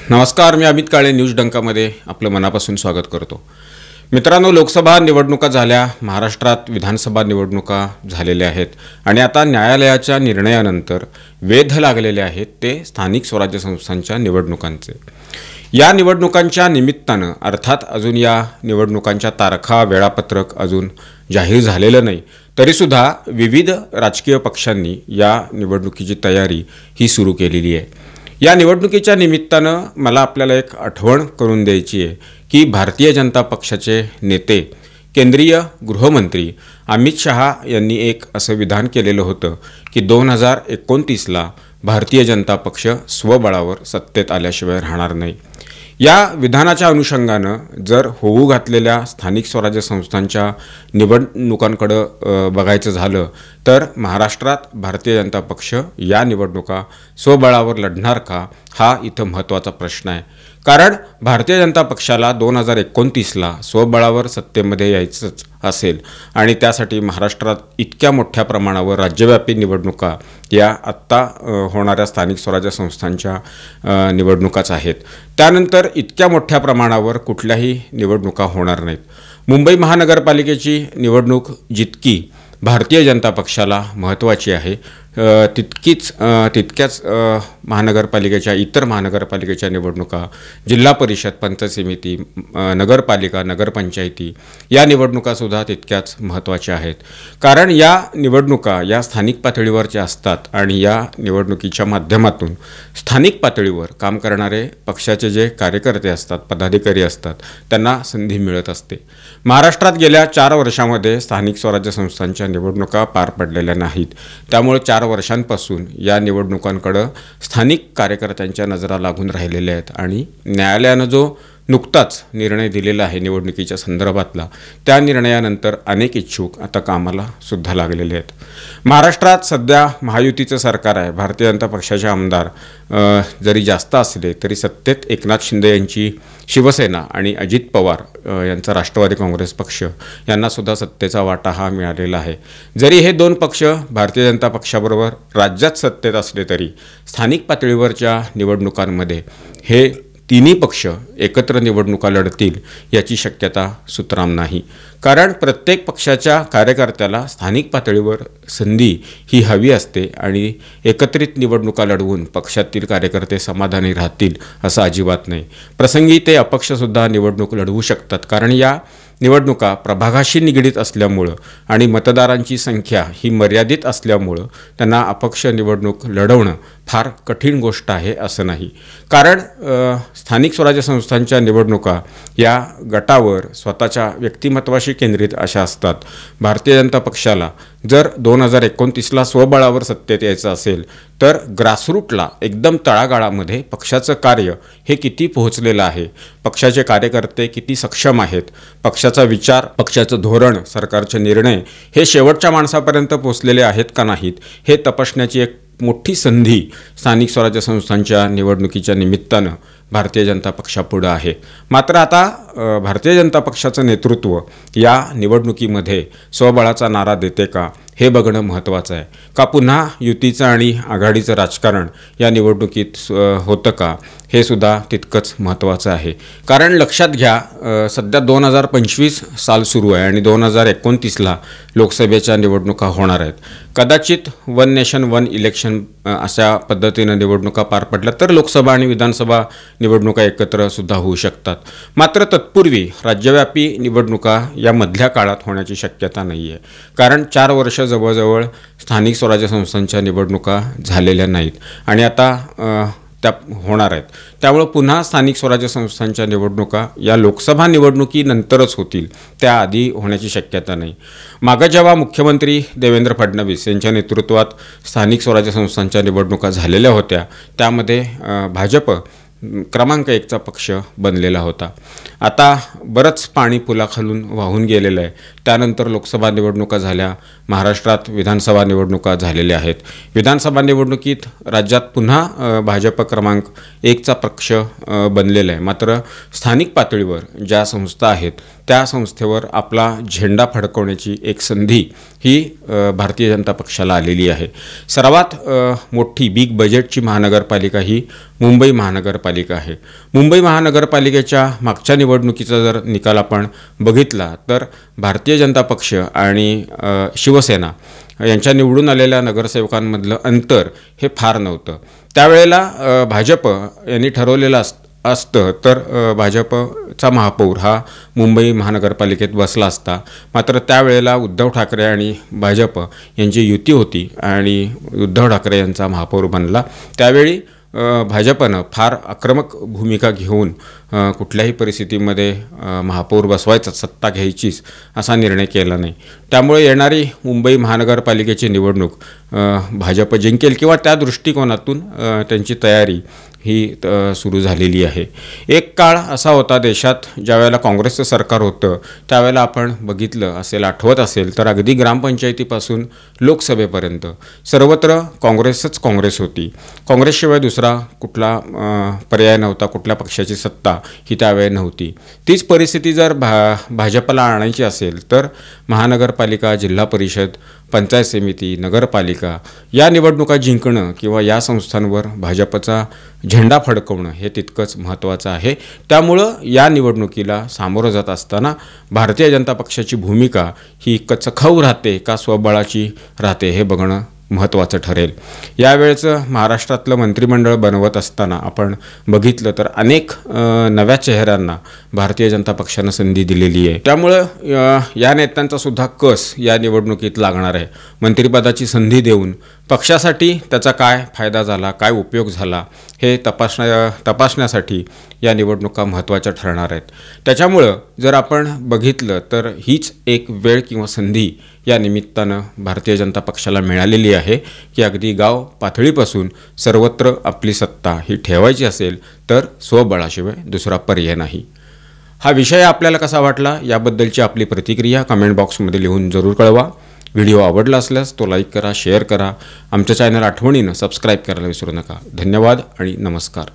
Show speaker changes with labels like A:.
A: नमस्कार, मी अमित काळे न्यूज डंकामध्ये आपलं मनापासून स्वागत करतो। मित्रांनो, लोकसभा निवडणुका झाल्या, महाराष्ट्रात विधानसभा निवडणुका झालेल्या आहेत आणि आता न्यायालयाच्या निर्णयानंतर वेध लागलेले आहेत ते स्थानिक स्वराज्य संस्थांच्या निवडणुकांचे। या निवडणुकांच्या निमित्तानं अर्थात अजून या निवडणुकांच्या तारखा वेळापत्रक अजून जाहीर झालेलं नाही, तरीसुद्धा विविध राजकीय पक्षांनी या निवडणुकीची तयारी ही सुरू केलेली आहे। या निवडणुकीच्या निमित्तानं मला आपल्याला एक आठवण करून द्यायची आहे की भारतीय जनता पक्षाचे नेते केंद्रीय गृहमंत्री अमित शहा यांनी एक असं विधान केलेलं होतं की 2029ला भारतीय जनता पक्ष स्वबळावर सत्तेत आल्याशिवाय राहणार नाही। या विधानाच्या अनुषंगानं जर होऊ घातलेल्या स्थानिक स्वराज्य संस्थांच्या निवडणुकांकडे बघायचं झालं तर महाराष्ट्रात भारतीय जनता पक्ष या निवडणुका स्वबळावर लढणार का, हा इथं महत्त्वाचा प्रश्न आहे। कारण भारतीय जनता पक्षाला 2029ला स्वबळावर सत्तेमध्ये यायचंच असेल आणि त्यासाठी महाराष्ट्रात इतक्या मोठ्या प्रमाणावर राज्यव्यापी निवडणुका या आत्ता होणाऱ्या स्थानिक स्वराज्य संस्थांच्या निवडणुकाच आहेत। त्यानंतर इतक्या मोठ्या प्रमाणावर कुठल्याही निवडणुका होणार नाहीत। मुंबई महानगरपालिकेची निवडणूक जितकी भारतीय जनता पक्षाला महत्त्वाची आहे तितक्याच महानगरपालिकेच्या इतर महानगरपालिकेच्या निवडणुका, जिल्हा परिषद, पंचायत समिती, नगरपालिका, नगरपंचायती या निवडणुकासुद्धा तितक्याच महत्त्वाच्या आहेत। कारण या निवडणुका या स्थानिक पातळीवरच्या असतात आणि या निवडणुकीच्या माध्यमातून स्थानिक पातळीवर काम करणारे पक्षाचे जे कार्यकर्ते असतात, पदाधिकारी असतात, त्यांना संधी मिळत असते। महाराष्ट्रात गेल्या 4 वर्षांमध्ये स्थानिक स्वराज्य संस्थांच्या निवडणुका पार पडलेल्या नाहीत, त्यामुळे 4 वर्षांपासून या निवडणुकांकडे स्थानिक कार्यकर्त्यांच्या नजरा लागून राहिलेल्या आहेत आणि न्यायालयानं जो नुकताच निर्णय दिलेला आहे निवडणुकीच्या संदर्भातला, त्या निर्णयानंतर अनेक इच्छुक आता कामाला सुद्धा लागलेले आहेत। महाराष्ट्रात सध्या महायुतीचं सरकार आहे। भारतीय जनता पक्षाचे आमदार जरी जास्त असले तरी सत्तेत एकनाथ शिंदे यांची शिवसेना आणि अजित पवार यांचा राष्ट्रवादी काँग्रेस पक्ष यांना सुद्धा सत्तेचा वाटा हा मिळालेला आहे। जरी हे 2 पक्ष भारतीय जनता पक्षाबरोबर राज्यात सत्तेत असले तरी स्थानिक पातळीवरच्या निवडणुकांमध्ये हे तिन्ही पक्ष एकत्र निवडणुका लढतील याची शक्यता सुतराम नाही। कारण प्रत्येक पक्षाच्या कार्यकर्त्याला स्थानिक पातळीवर संधी ही हवी असते आणि एकत्रित निवडणुका लढवून पक्षातील कार्यकर्ते समाधानी राहतील असं अजिबात नाही। प्रसंगी ते अपक्षसुद्धा निवडणूक लढवू शकतात, कारण या निवडणुका प्रभागाशी निगडीत असल्यामुळं आणि मतदारांची संख्या ही मर्यादित असल्यामुळं त्यांना अपक्ष निवडणूक लढवणं फार कठीण गोष्ट आहे असं नाही। कारण स्थानिक स्वराज्य संस्थांच्या निवडणुका या गटावर स्वतःच्या व्यक्तिमत्वाशी केंद्रित अशा असतात। भारतीय जनता पक्षाला जर 2029ला स्वबळावर सत्तेत यायचं असेल तर ग्रासरूटला एकदम तळागाळामध्ये पक्षाचं कार्य हे किती पोहोचलेलं आहे, पक्षाचे कार्यकर्ते किती सक्षम आहेत, पक्षाचा विचार, पक्षाचं धोरण, सरकारचे निर्णय हे शेवटच्या माणसापर्यंत पोहोचलेले आहेत का नाहीत, हे तपासण्याची एक मोठी संधी स्थानिक स्वराज्य संस्थांच्या निवडणुकीच्या निमित्तानं भारतीय जनता पक्षापुढे आहे। मात्र आता भारतीय जनता पक्षाचं नेतृत्व या निवडणुकीमध्ये स्वबळाचा नारा देते का हे बघणं महत्त्वाचं आहे। का पुन्हा युतीचं आणि आघाडीचं राजकारण या निवडणुकीत होतं का हे सुद्धा तितकंच महत्त्वाचं आहे। कारण लक्षात घ्या, सध्या 2025 साल सुरू आहे आणि 2029ला लोकसभेच्या निवडणुका होणार आहेत। कदाचित वन नेशन वन इलेक्शन अशा पद्धतीनं निवडणुका पार पडल्या तर लोकसभा आणि विधानसभा निवडणुका एकत्र सुद्धा होऊ शकतात। मात्र तत्पूर्वी राज्यव्यापी निवडणुका या मधल्या काळात होण्याची शक्यता नाही आहे। कारण 4 वर्ष जवळजवळ स्थानिक स्वराज्य संस्थांच्या निवडणुका झालेल्या नाहीत आणि आता त्या होणार आहेत। त्यामुळे पुन्हा स्थानिक स्वराज्य संस्थांच्या निवडणुका या लोकसभा निवडणुकीनंतरच होतील, त्याआधी होण्याची शक्यता नाही। मागे जेव्हा मुख्यमंत्री देवेंद्र फडणवीस यांच्या नेतृत्वात स्थानिक स्वराज्य संस्थांच्या निवडणुका झालेल्या होत्या त्यामध्ये भाजप क्रमांक 1चा पक्ष बनलेला होता। आता बरंच पाणी पुलाखालून वाहून गेलेलं आहे। त्यानंतर लोकसभा निवडणुका झाल्या, महाराष्ट्रात विधानसभा निवडणुका झालेल्या आहेत। विधानसभा निवडणुकीत राज्यात पुन्हा भाजप क्रमांक 1चा पक्ष बनलेला आहे। मात्र स्थानिक पातळीवर ज्या संस्था आहेत त्या संस्थेवर आपला झेंडा फडकवण्याची एक संधी ही भारतीय जनता पक्षाला आलेली आहे। सर्वात मोठी बिग बजेटची महानगरपालिका ही मुंबई महानगरपालिका आहे. मुंबई महानगरपालिकेच्या मागच्या निवडणुकीचा जर निकाल आपण बघितला तर भारतीय जनता पक्ष आणि शिवसेना यांच्या निवडून आलेल्या नगरसेवकांमधलं अंतर हे फार नव्हतं. त्यावेळेला भाजप यांनी ठरवलेलं असतं तर भाजपचा महापौर हा मुंबई महानगरपालिकेत बसला असता. मात्र त्यावेळेला उद्धव ठाकरे आणि भाजप यांची युती होती आणि उद्धव ठाकरे यांचा महापौर बनला. त्यावेळी भाजपनं फार आक्रमक भूमिका घेऊन कुठल्याही परिस्थितीमध्ये महापौर बसवायचा, सत्ता घ्यायचीच असा निर्णय केला नाही. त्यामुळे येणारी मुंबई महानगरपालिकेची निवडणूक भाजप जिंकेल किंवा त्या दृष्टिकोनातून त्यांची तयारी ही सुरू झालेली आहे. एक काळ असा होता देशात ज्यावेळेला काँग्रेसचं सरकार होतं त्यावेळेला आपण बघितलं असेल, आठवत असेल तर अगदी ग्रामपंचायतीपासून लोकसभेपर्यंत सर्वत्र काँग्रेस होती. काँग्रेसशिवाय दुसरा कुठला पर्याय नव्हता, कुठल्या पक्षाची सत्ता ही त्यावेळी नव्हती. तीच परिस्थिती जर भाजपला आणायची असेल तर महानगरपालिका, जिल्हा परिषद, पंचायत समिती, नगरपालिका या निवडणुका जिंकणं किंवा या संस्थांवर भाजपचा झेंडा फडकवणं हे तितकंच महत्त्वाचं आहे. त्यामुळं या निवडणुकीला सामोरं जात असताना भारतीय जनता पक्षाची भूमिका ही कचखाऊ राहते का स्वबळाची राहते हे बघणं महत्त्वाचं ठरेल. यावेळचं महाराष्ट्रातलं मंत्रिमंडळ बनवत असताना आपण बघितलं तर अनेक नव्या चेहऱ्यांना भारतीय जनता पक्षानं संधी दिलेली आहे. त्यामुळं या नेत्यांचा सुद्धा कस या निवडणुकीत लागणार आहे. मंत्रिपदाची संधी देऊन पक्षासाठी त्याचा काय फायदा झाला, काय उपयोग झाला हे तपासण्यासाठी या निवडणुका महत्त्वाच्या ठरणार आहेत. त्याच्यामुळं जर आपण बघितलं तर हीच एक वेळ किंवा संधी या निमित्तानं भारतीय जनता पक्षाला मिळालेली आहे की अगदी गाव पातळीपासून सर्वत्र आपली सत्ता ही ठेवायची असेल तर स्वबळाशिवाय दुसरा पर्याय नाही. हा विषय आपल्याला कसा वाटला याबद्दलची आपली प्रतिक्रिया कमेंट बॉक्समध्ये लिहून जरूर कळवा. व्हिडिओ आवडला असल्यास तो लाईक करा, शेअर करा. आमच्या चॅनल आठवणीनं सबस्क्राईब करायला विसरू नका. धन्यवाद आणि नमस्कार.